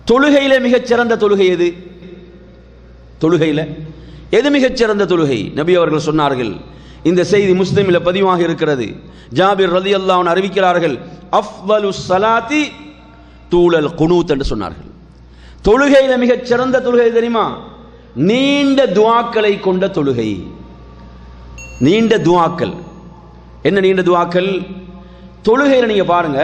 தொழுகையில மிகச்சிறந்த தொழுகை எது? தொழுகையில எது மிகச்சிறந்த தொழுகை? நபி அவர்கள் சொன்னார்கள். இந்த செய்தி முஸ்லிமில் பதிவாக இருக்கிறது. ஜாபிர் ரலியல்லாஹு அன்ஹு அறிவிக்கிறார்கள், அஃதலுஸ் ஸலாத்தி தூலல் குனூத் என்று சொன்னார்கள். தொழுகையில மிகச்சிறந்த தொழுகை தெரியுமா? நீண்ட துஆக்களை கொண்ட தொழுகை. நீண்ட துஆக்கள். என்ன நீண்ட துஆக்கள்? தொழுகையில நீங்க பாருங்க,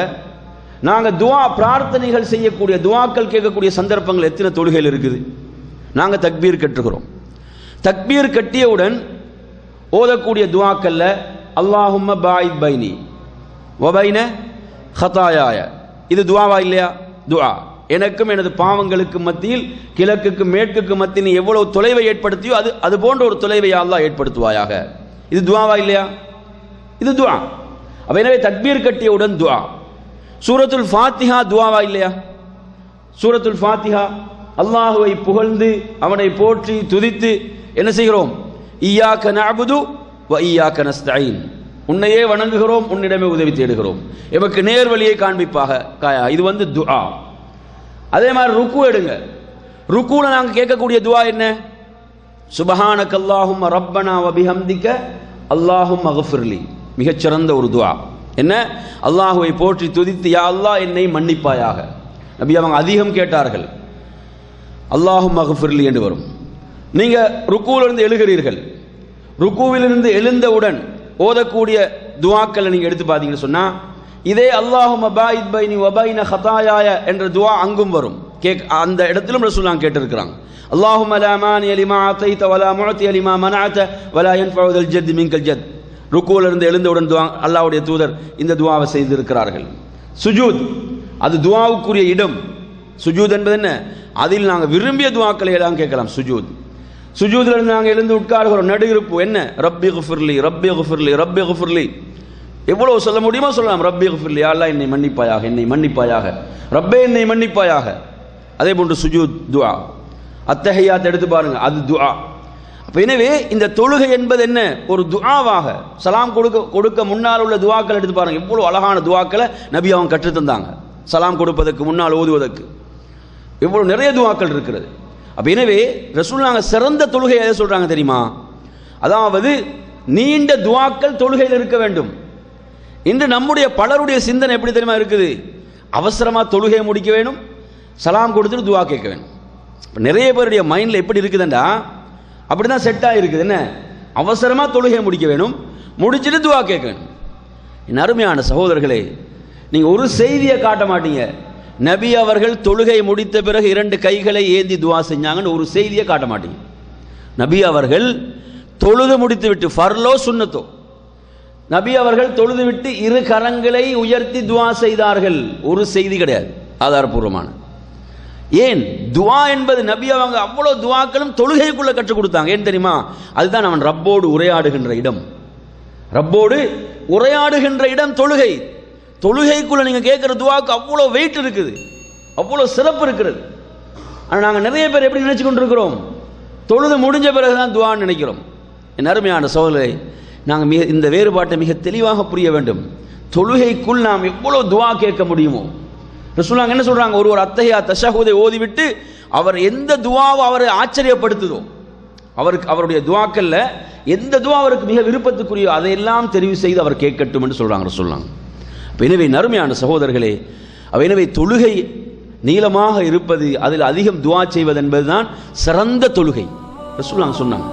நாங்க துஆ பிரார்த்தனைகள் செய்யக்கூடிய துஆக்கள் கேட்கக்கூடிய சந்தர்ப்பங்கள் எத்தனை தொழுகையில் இருக்குது? நாங்க தக்பீர் கட்டுகிறோம். தக்பீர் கட்டியவுடன் ஓதக்கூடிய துஆக்கல்ல அல்லாஹும்ம பாயித் பைனி வ பைன ஹதாயாய, இது துஆவா இல்லையா? துஆ. எனக்கும் எனது பாவங்களுக்கு மத்தியில் கிழக்குக்கும் மேற்குக்கும் மத்தியில் எவ்வளவு தொலைவை ஏற்படுத்தியோ அது போன்ற ஒரு தொலைவை அல்லாஹ் ஏற்படுத்துவாயாக. இது துஆவா இல்லையா? இது துஆ. அப்ப எனவே தக்பீர் கட்டியவுடன் துஆ. சூரத்துல் ஃபாத்திஹா துஆவா இல்லையா? சூரத்துல் ஃபாத்திஹா அல்லாஹுவை புகழ்ந்து அவனை போற்றி துதித்து என்ன செய்கிறோம்? இய்யாக நஅபுது வ இய்யாக நஸ்தஈன், உன்னையே வணங்குகிறோம், உன்னிடமே உதவி தேடுகிறோம், எமக்கு நேர் வழியை காண்பிப்பாக. இது துஆ. அதே மாதிரி ருக்கு எடுங்க. ருக்குல நாங்க கேட்கக்கூடிய துஆ என்ன? சுப்ஹானக அல்லாஹும்ம ரப்பனா வ பிஹம்திக அல்லாஹும்ம அக்ஃபிர்லி. மிகச்சிறந்த ஒரு துஆ. என்ன? அல்லாஹுவை போற்றி துதித்து யா அல்லாஹ் என்னை மன்னிப்பாயாக. நபி அவங்க அதிகம் கேட்டார்கள். அல்லாஹும்ம அக்ஃபிர்லி என்று வரும். நீங்க ருக்குவிலிருந்து எழுகிறீர்கள். ருக்குவிலிருந்து எழுந்தவுடன் ஓதக்கூடிய துஆக்களை நீங்க எடுத்து பார்த்தீங்கன்னு சொன்னா, இதே அல்லாஹும்ம பாயித் பைனி வ பைன ஹதாயாய என்ற துஆ அங்கும் வரும். அந்த இடத்திலும் ரசூலுல்லாஹ் கேட்டிருக்கிறாங்க. அல்லாஹும்ம லா மானிய லிமா அதைத வலா முஅதிய லிமா மனஅத வலா யன்ஃபஉ தல் ஜத் மின்கல் ஜத். ருக்குவிலிருந்து எழுந்தவுடன் துஆ, அல்லாஹ்வுடைய தூதர் இந்த துஆவை செய்திருக்கிறார்கள். சுஜூத், அது துஆவுக்குரிய இடம். சுஜூத் என்பது என்ன? அதில் நாங்கள் விரும்பிய துஆக்களை எல்லாம் கேட்கலாம். சுஜூத். சுஜூத்ல இருந்து நாங்கள் எழுந்து உட்கார்கிறோம். நடுயிருப்பு என்ன? ரப்பி குஃபிர்லி ரப்பி குஃபிர்லி ரப்பி குஃபிர்லி. எவ்வளவு சொல்ல முடியுமோ சொல்லலாம். ரப்பி குஃபிர்லி, யா அல்லாஹ் என்னை மன்னிப்பாயாக, என்னை மன்னிப்பாயாக, ரப்பே என்னை மன்னிப்பாயாக. அதே போன்று சுஜூத் துஆ. அத்தஹியாத் எடுத்து பாருங்க, அது துஆ. அப்ப எனவே இந்த தொழுகை என்பது என்ன? ஒரு துஆவாக. சலாம் கொடுக்க முன்னால் உள்ள துஆக்கள் எடுத்து பாருங்க, எவ்வளவு அழகான துஆக்களை நபி அவங்க கற்றுத் தந்தாங்க. சலாம் கொடுப்பதற்கு முன்னால் ஓதுவதற்கு எவ்வளவு நிறைய துஆக்கள் இருக்கிறது. அப்ப எனவே ரசூலுல்லாஹ் சிறந்த தொழுகை எதை சொல்றாங்க தெரியுமா? அதாவது நீண்ட துஆக்கள் தொழுகையில் இருக்க வேண்டும். இன்று நம்முடைய பலருடைய சிந்தனை எப்படி தெரியுமா இருக்குது? அவசரமா தொழுகையை முடிக்க வேணும், சலாம் கொடுத்துட்டு துஆ கேட்க வேணும். நிறைய பேருடைய மைண்ட்ல எப்படி இருக்குதுண்டா, அப்படிதான் செட் ஆகிருக்குது. என்ன? அவசரமா தொழுகையை முடிக்க வேணும், முடிச்சுட்டு துஆ கேட்க வேணும். என் அருமையான சகோதரர்களே, நீங்க ஒரு செய்தியை காட்ட மாட்டீங்க. நபி அவர்கள் தொழுகை முடித்த பிறகு 2 கைகளை ஏந்தி துஆ செஞ்சாங்கன்னு ஒரு செய்தியை காட்ட மாட்டீங்க. நபி அவர்கள் தொழுது முடித்து விட்டு, ஃபர்லோ சுன்னத்தோ, நபி அவர்கள் தொழுது விட்டு 2 கரங்களை உயர்த்தி துஆ செய்தார்கள். ஒரு செய்தி கிடையாது ஆதாரபூர்வமான. ஏன்? துஆ என்பது நபி அவங்க அவ்வளவு துஆக்களும் தொழுகைக்குள்ள கற்றுக் கொடுத்தாங்க. ஏன் தெரியுமா? அதுதான் அவன் ரப்போடு உரையாடுகின்ற இடம். ரப்போடு உரையாடுகின்ற இடம் தொழுகை. தொழுகைக்குள்ள நீங்க கேட்கிற துஆக்கு அவ்வளோ வெயிட் இருக்குது, அவ்வளோ சிறப்பு இருக்கிறது. ஆனால் நாங்கள் நிறைய பேர் எப்படி நினைச்சு கொண்டிருக்கிறோம்? தொழுது முடிஞ்ச பிறகுதான் துஆன்னு நினைக்கிறோம். என் அருமையான சகோதரரை, நாங்கள் இந்த வேறுபாட்டை மிக தெளிவாக புரிய வேண்டும். தொழுகைக்குள் நாம் எவ்வளோ துஆ கேட்க முடியுமோ. ரசூலுல்லாஹ் என்ன சொல்றாங்க? ஒரு அத்தஹியா தஷஹுதை ஓதிவிட்டு அவர் எந்த துஆவை அவரை ஆச்சரியப்படுத்துதோ, அவருடைய துஆக்கல்ல எந்த துஆ அவருக்கு மிக விருப்பத்துக்குரியோ அதையெல்லாம் தெரிவு செய்து அவர் கேட்கட்டும் என்று சொல்றாங்க ரசூலுல்லாஹ். எனவே நறுமையான சகோதரர்களே, எனவே தொழுகை நீளமாக இருப்பது, அதில் அதிகம் துஆ செய்வது என்பதுதான் சிறந்த தொழுகை ரசூலுல்லாஹ் சொன்னாங்க.